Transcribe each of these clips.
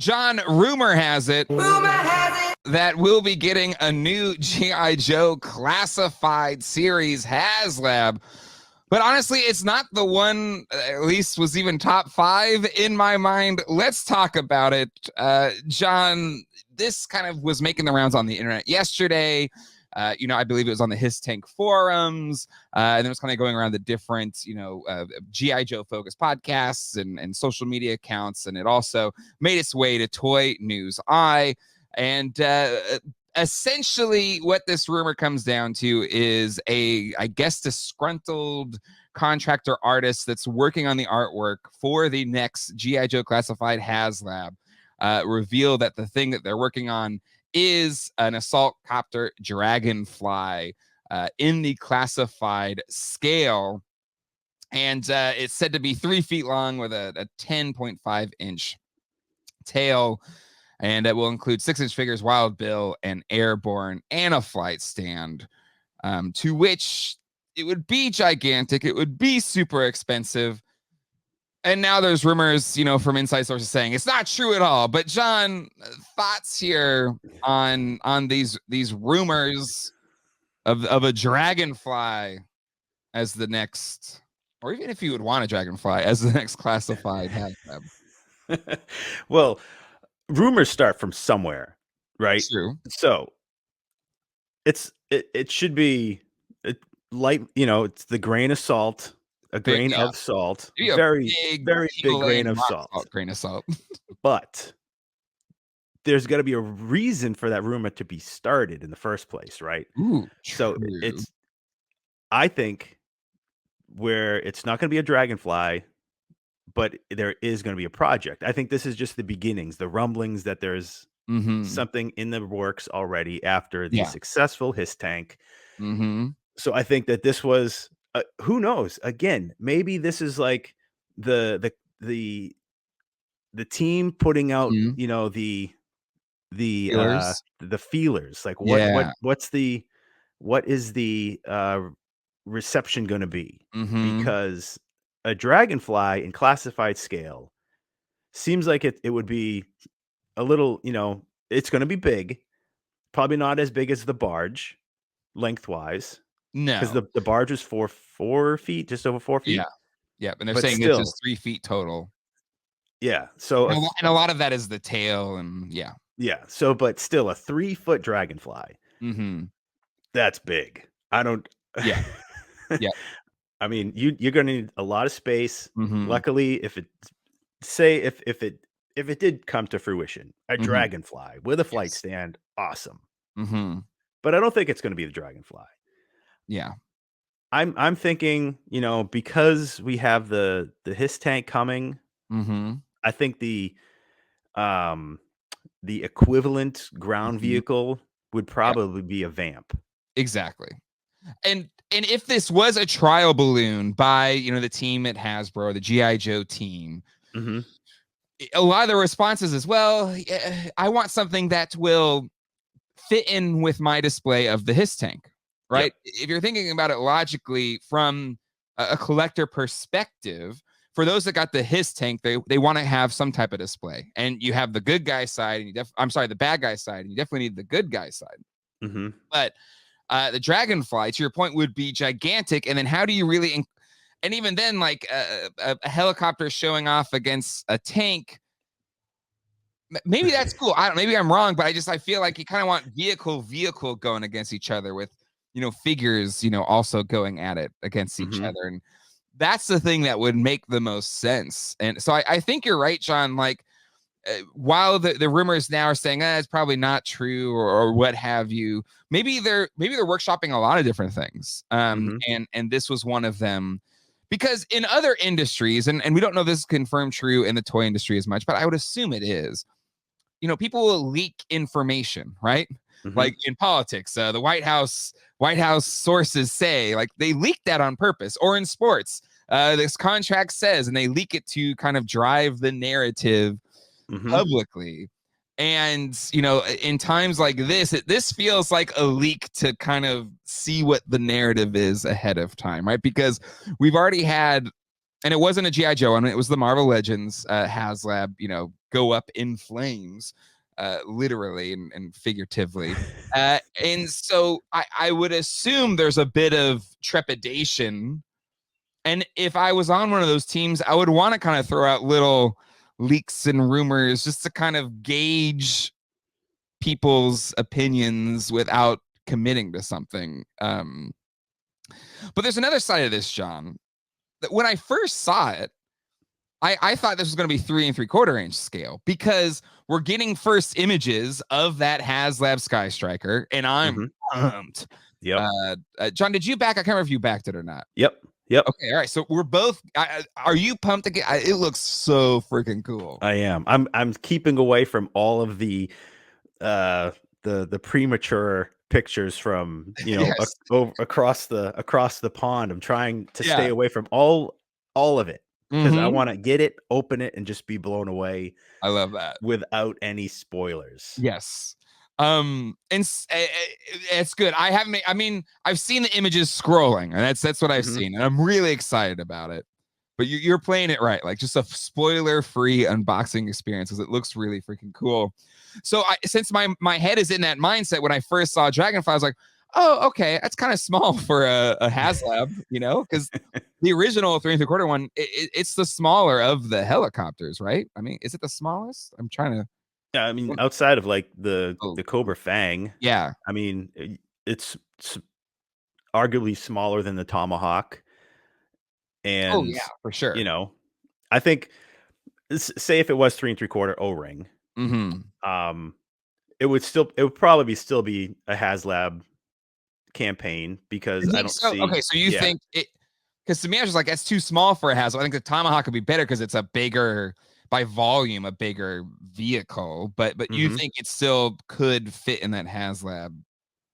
John, rumor has it that we'll be getting a new G.I. Joe classified series Haslab. But honestly, it's not the one, at least was even top 5 in my mind. Let's talk about it. John, this kind of was making the rounds on the internet yesterday. I believe it was on the Hisstank forums. And it was kind of going around the different, G.I. Joe focused podcasts and social media accounts. And it also made its way to Toy News Eye. And essentially what this rumor comes down to is I guess, disgruntled contractor artist that's working on the artwork for the next G.I. Joe classified Haslab revealed that the thing that they're working on is an assault copter Dragonfly in the classified scale. And it's said to be 3 feet long with a 10.5 inch tail. And it will include 6-inch figures, Wild Bill, and Airborne, and a flight stand, to which it would be gigantic. It would be super expensive. And now there's rumors, from inside sources saying it's not true at all. But John, thoughts here on these rumors of a Dragonfly as the next, or even if you would want a Dragonfly as the next classified Haslab. Well, rumors start from somewhere, right? True. So it should be light, it's the grain of salt, grain of salt, very big grain of salt. Grain of salt. But there's got to be a reason for that rumor to be started in the first place, right? Ooh, so I think where it's not going to be a Dragonfly, but there is going to be a project. I think this is just the beginnings, the rumblings that there's something in the works already after the successful Hisstank. So I think that this was, who knows? Again, maybe this is like the team putting out, the feelers. Like what is the reception going to be? Because a Dragonfly in classified scale seems like it would be a little, it's going to be big, probably not as big as the barge lengthwise. No, because the barge was 4 feet, just over 4 feet. Yeah, and they're saying it's just 3 feet total. Yeah, so and a lot of that is the tail, and yeah. So, but still, a 3-foot Dragonfly. That's big. I don't. Yeah. I mean, you're going to need a lot of space. Luckily, if it did come to fruition, a Dragonfly with a flight stand, awesome. But I don't think it's going to be the Dragonfly. Yeah, I'm thinking, because we have the Hisstank coming. I think the equivalent ground vehicle would probably be a Vamp. Exactly. And if this was a trial balloon by, the team at Hasbro, the G.I. Joe team, a lot of the responses as well, I want something that will fit in with my display of the Hisstank, right? If you're thinking about it logically from a collector perspective, for those that got the Hisstank, they want to have some type of display. And you have the good guy side, and the bad guy side, and you definitely need the good guy side. But the Dragonfly, to your point, would be gigantic. And then how do you really, and even then, like a helicopter showing off against a tank, maybe that's cool. Maybe I'm wrong, but I feel like you kind of want vehicle going against each other with, figures, also going at it against each other. And that's the thing that would make the most sense. And so I think you're right, John. Like, while the rumors now are saying it's probably not true or what have you, maybe they're workshopping a lot of different things. And this was one of them, because in other industries, and we don't know if this is confirmed true in the toy industry as much, but I would assume it is, people will leak information, right? Like in politics, the White House sources say, like, they leak that on purpose, or in sports, this contract says, and they leak it to kind of drive the narrative publicly. And in times like this feels like a leak to kind of see what the narrative is ahead of time, right? Because we've already had, and it wasn't a G.I. Joe, it was the Marvel Legends Haslab, go up in flames, literally and figuratively. And so I would assume there's a bit of trepidation. And if I was on one of those teams, I would want to kind of throw out little leaks and rumors just to kind of gauge people's opinions without committing to something. But there's another side of this, John. That when I first saw it, I thought this was going to be 3 3/4 inch scale because we're getting first images of that Haslab Sky Striker, and I'm pumped. Yep. John, did you back? I can't remember if you backed it or not. Yep. Okay, all right. So we're both. Are you pumped again? It looks so freaking cool. I am. I'm keeping away from all of the premature pictures from Yes. across the pond. I'm trying to stay Yeah. away from all of it because I Mhm. want to get it, open it, and just be blown away I love that. without any spoilers. Yes. And it's good. I mean, I've seen the images scrolling, and that's what I've seen, and I'm really excited about it. But you're playing it right, like just a spoiler-free unboxing experience because it looks really freaking cool. So since my head is in that mindset, when I first saw Dragonfly, I was like, oh, okay, that's kind of small for a Haslab, because the original 3 3/4 one, it's the smaller of the helicopters, right? I mean, is it the smallest? I'm trying to. Yeah, I mean, outside of like the Cobra Fang, Yeah. I mean, it's arguably smaller than the Tomahawk, Oh and yeah, for sure. I think say if it was 3 3/4 O-ring, Mm-hmm. it would probably still be a Haslab campaign because You I think don't so? see. Okay, so you think it? Because to me, I was just like, that's too small for a Haslab. I think the Tomahawk would be better because it's a bigger, by volume, a bigger vehicle. But you think it still could fit in that Haslab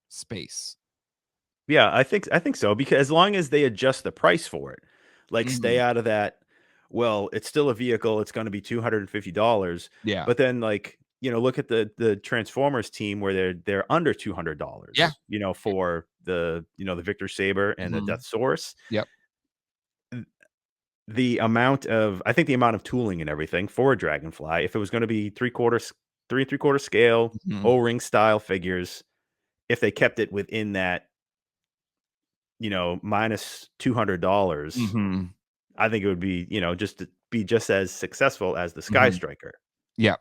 space? Yeah, I think so because as long as they adjust the price for it, like stay out of that. Well, it's still a vehicle. It's going to be $250. Yeah. But then, like look at the Transformers team where they're under Yeah. $200. For the Victor Saber and the Death Source. Yep. I think the amount of tooling and everything for a Dragonfly, if it was going to be 3 3/4 scale, O-ring style figures, if they kept it within that, minus $200, I think it would be, just to be just as successful as the Sky Striker. Yeah.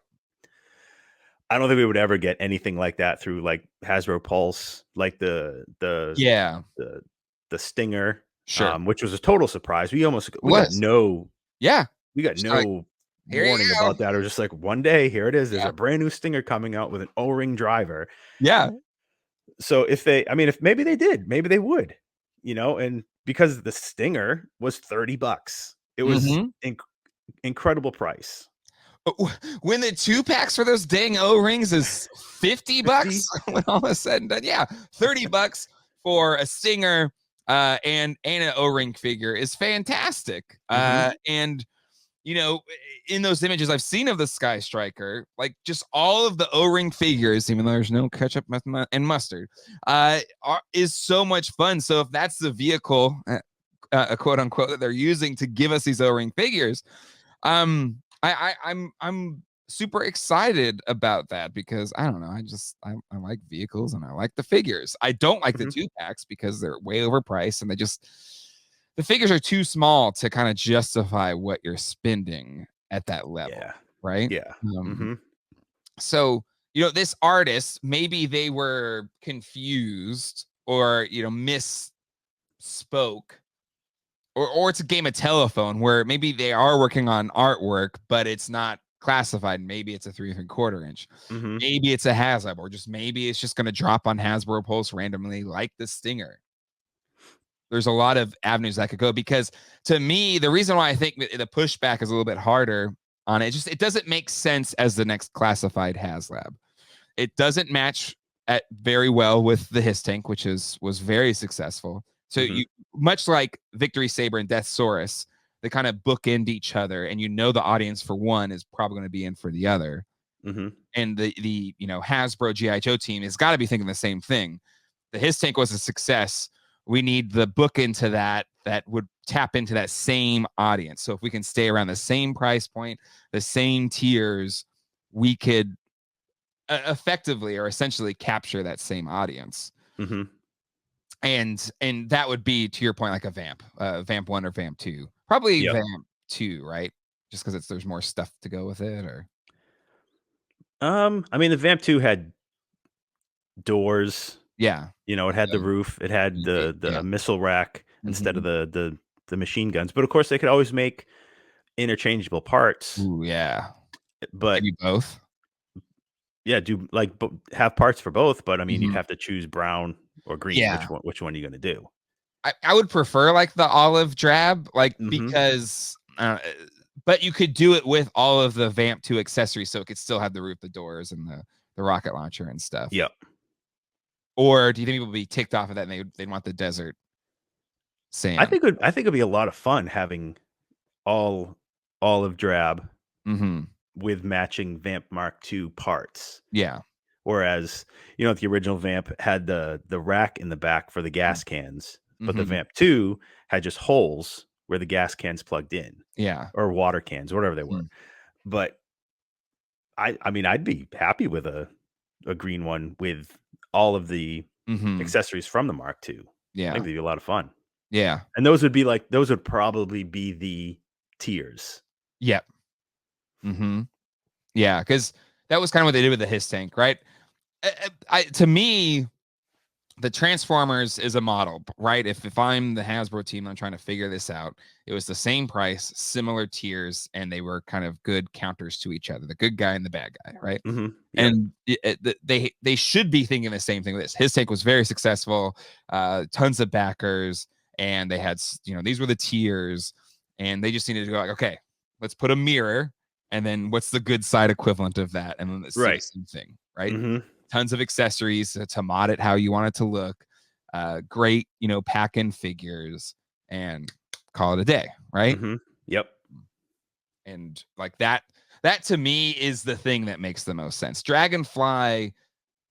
I don't think we would ever get anything like that through like Hasbro Pulse, like the Stinger, Sure. which was a total surprise. We got no Yeah. warning about that. Or just like one day, here it is. There's a brand new Stinger coming out with an O-ring driver. Yeah. So if maybe they did, maybe they would, and because the Stinger was $30, it was incredible price. When the 2-packs for those dang O-rings is $50 when all is said and done. Yeah, $30 for a Stinger and an O-ring figure is fantastic. And in those images I've seen of the Sky Striker, like just all of the O-ring figures, even though there's no ketchup and mustard, is so much fun. So if that's the vehicle, quote unquote, that they're using to give us these O-ring figures, I'm super excited about that because I don't know. I like vehicles and I like the figures. I don't like the 2-packs because they're way overpriced and the figures are too small to kind of justify what you're spending at that level. Yeah. Right. Yeah. So, this artist, maybe they were confused or, misspoke. Or it's a game of telephone where maybe they are working on artwork, but it's not classified. Maybe it's a 3 3/4 inch. Maybe it's a Haslab, or maybe it's just going to drop on Hasbro Pulse randomly, like the Stinger. There's a lot of avenues that could go because to me, the reason why I think the pushback is a little bit harder on it, it doesn't make sense as the next classified Haslab. It doesn't match very well with the Hisstank, which was very successful. So you much like Victory Saber and Deathsaurus, they kind of bookend each other, and the audience for one is probably going to be in for the other. And the Hasbro GI Joe team has got to be thinking the same thing. The Hisstank was a success. we need the book into that would tap into that same audience. So if we can stay around the same price point, the same tiers, we could effectively or essentially capture that same audience. Mm-hmm. And that would be, to your point, like a Vamp 1 or Vamp 2. Probably Yep. Vamp 2, right? Just because there's more stuff to go with it, or I mean, the Vamp 2 had doors. yeah. You know, it had the roof. It had the Yeah. missile rack instead of Mhm. the machine guns. But of course, they could always make interchangeable parts. Ooh, yeah. But Maybe both. yeah, do like have parts for both. But I mean, you'd Mhm. have to choose brown or green. Yeah. Which one are you going to do? I would prefer like the olive drab, like Mm-hmm. because but you could do it with all of the Vamp 2 accessories, so it could still have the roof, the doors, and the rocket launcher and stuff. Yep. Or do you think people would be ticked off of that and they'd want the desert I sand? think it'd be a lot of fun having all olive drab Mm-hmm. with matching Vamp Mark II parts. Yeah. Whereas, the original Vamp had the rack in the back for the gas cans, but the Mm-hmm. Vamp 2 had just holes where the gas cans plugged in, Yeah. or water cans, whatever they were. Mm. But I mean, I'd be happy with a green one with all of the Mm-hmm. accessories from the Mark II. I Yeah. think they'd be a lot of fun. Yeah. And those would probably be the tiers. Yep. Mm-hmm. Yeah, because that was kind of what they did with the Hisstank, right? To me, the Transformers is a model, right? If I'm the Hasbro team, I'm trying to figure this out. It was the same price, similar tiers, and they were kind of good counters to each other, the good guy and the bad guy, right? Mm-hmm. Yep. And they should be thinking the same thing with this. Hisstank was very successful, tons of backers, and they had, these were the tiers, and they just needed to go like, okay, let's put a mirror, and then what's the good side equivalent of that, and then let's do the Right. same thing, right? Mm-hmm. Tons of accessories to mod it how you want it to look. Great, pack in figures and call it a day, right? Mm-hmm. Yep. And like that to me is the thing that makes the most sense. Dragonfly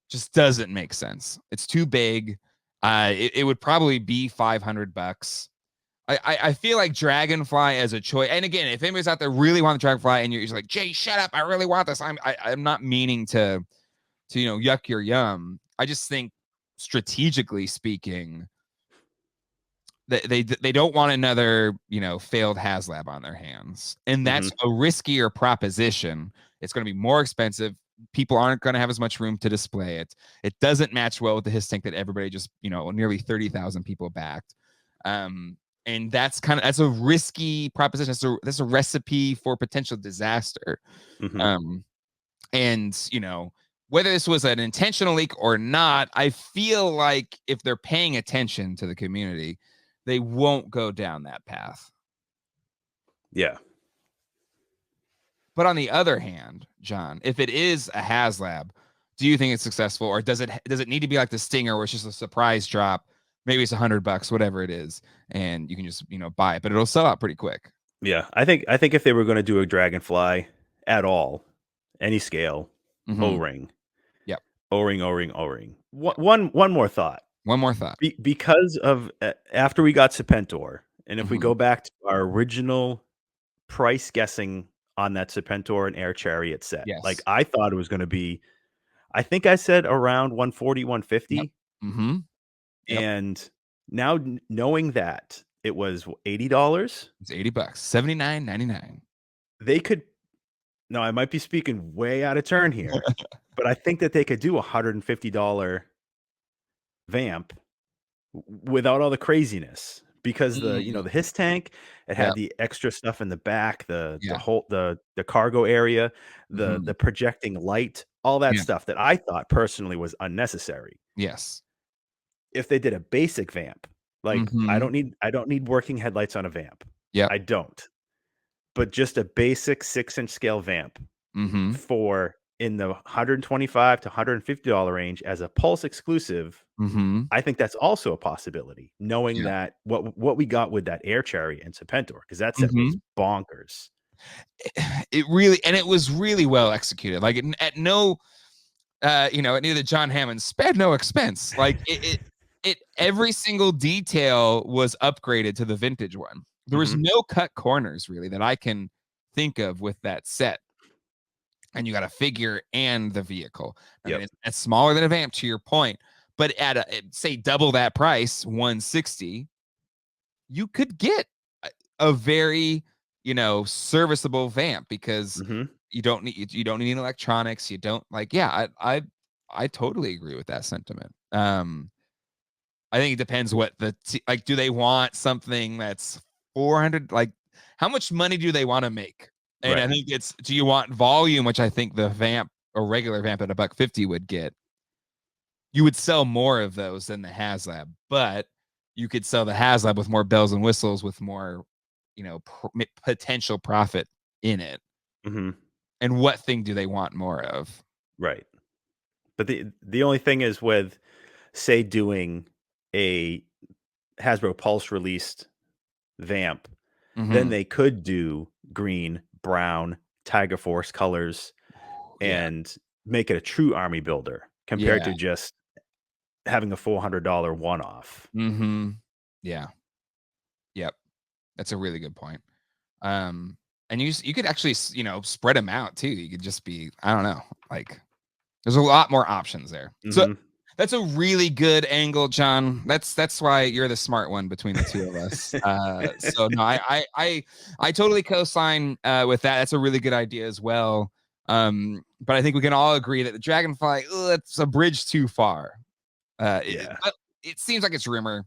just doesn't make sense. It's too big. It would probably be $500. I feel like Dragonfly as a choice. And again, if anybody's out there really want the Dragonfly and you're just like, Jay, shut up, I really want this. I'm not meaning to yuck your yum. I just think strategically speaking, they don't want another failed Haslab on their hands, and that's Mm-hmm. a riskier proposition. It's going to be more expensive. People aren't going to have as much room to display it. It doesn't match well with the Hisstank that everybody just nearly 30,000 people backed. And that's a risky proposition. That's a recipe for potential disaster. Mm-hmm. And whether this was an intentional leak or not, I feel like if they're paying attention to the community, they won't go down that path. Yeah. But on the other hand, John, if it is a Haslab, do you think it's successful, or does it need to be like the Stinger, where it's just a surprise drop? Maybe it's $100, whatever it is, and you can just buy it, but it'll sell out pretty quick. Yeah. I think if they were going to do a Dragonfly at all, any scale, Mm-hmm. O-ring. Yep. O-ring, O-ring, O-ring. One more thought. One more thought. Because of after we got Serpentor, and if we Mm-hmm. go back to our original price guessing on that Serpentor and Air Chariot set, Yes. like I thought it was going to be, I think I said around 140, 150. Yep. Mm-hmm. Yep. And now knowing that it was $80, it's $80, $79.99. they could. Now I might be speaking way out of turn here, but I think that they could do $150 Vamp without all the craziness, because the Hisstank, it had Yep. the extra stuff in the back, the Yeah. whole the cargo area, the projecting light, all that Yeah. stuff that I thought personally was unnecessary. Yes. If they did a basic Vamp, like I don't need working headlights on a Vamp. Yep. I don't. But just a basic 6-inch scale Vamp for in the $125 to $150 range as a Pulse exclusive, I think that's also a possibility, knowing that what we got with that Air Chariot and Serpentor, because that set was bonkers. It was really well executed. Like at no, at neither John Hammond spared no expense. Like Every single detail was upgraded to the vintage one. There was no cut corners really that I can think of with that set. And you got a figure and the vehicle. I mean, it's smaller than a vamp to your point, but at say double that price, 160, you could get a very, serviceable vamp because you don't need electronics. You don't I totally agree with that sentiment. I think it depends what do they want something that's 400? Like, how much money do they want to make? And I think do you want volume, which I think the vamp or regular vamp at $150 would get. You would sell more of those than the Haslab, but you could sell the Haslab with more bells and whistles, with more, potential profit in it. And what thing do they want more of? Right. But the only thing is with, say, doing a Hasbro Pulse released vamp, then they could do green, brown, Tiger Force colors and make it a true army builder compared to just having a $400 one-off. Yeah. Yep. That's a really good point. And you could actually, spread them out too. You could just be, I don't know, like there's a lot more options there. So that's a really good angle, John. That's why you're the smart one between the two of us. So no, I totally co-sign with that. That's a really good idea as well. But I think we can all agree that the Dragonfly, it's a bridge too far. It seems like it's rumor,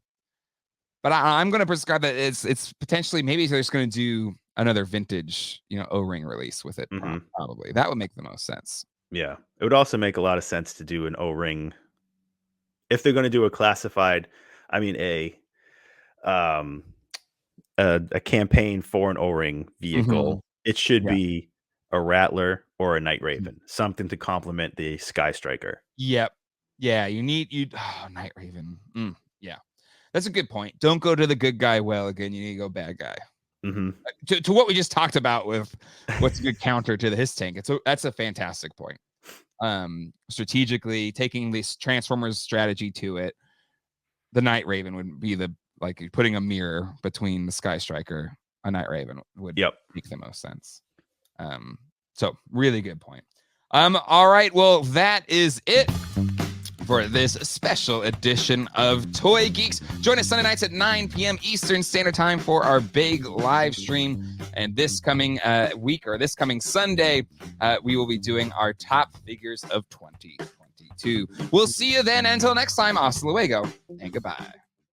but I'm going to prescribe that it's potentially, maybe they're just going to do another vintage, O-ring release with it. Probably that would make the most sense. Yeah, it would also make a lot of sense to do an O-ring if they're going to do a classified. I mean, a campaign for an O-ring vehicle. It should be a Rattler or a Night Raven, something to complement the Sky Striker. Yep. Yeah, Night Raven. Yeah, that's a good point. Don't go to the good guy well again. You need to go bad guy. To what we just talked about with what's a good counter to the Hisstank. That's a fantastic point. Strategically taking this Transformers strategy to it, the Night Raven would be putting a mirror between the Sky Striker. A Night Raven would make the most sense. So really good point. All right, well, that is it for this special edition of Toy Geeks. Join us Sunday nights at 9 p.m. Eastern Standard Time for our big live stream. And this coming week, or this coming Sunday, we will be doing our top figures of 2022. We'll see you then. Until next time, hasta luego and goodbye.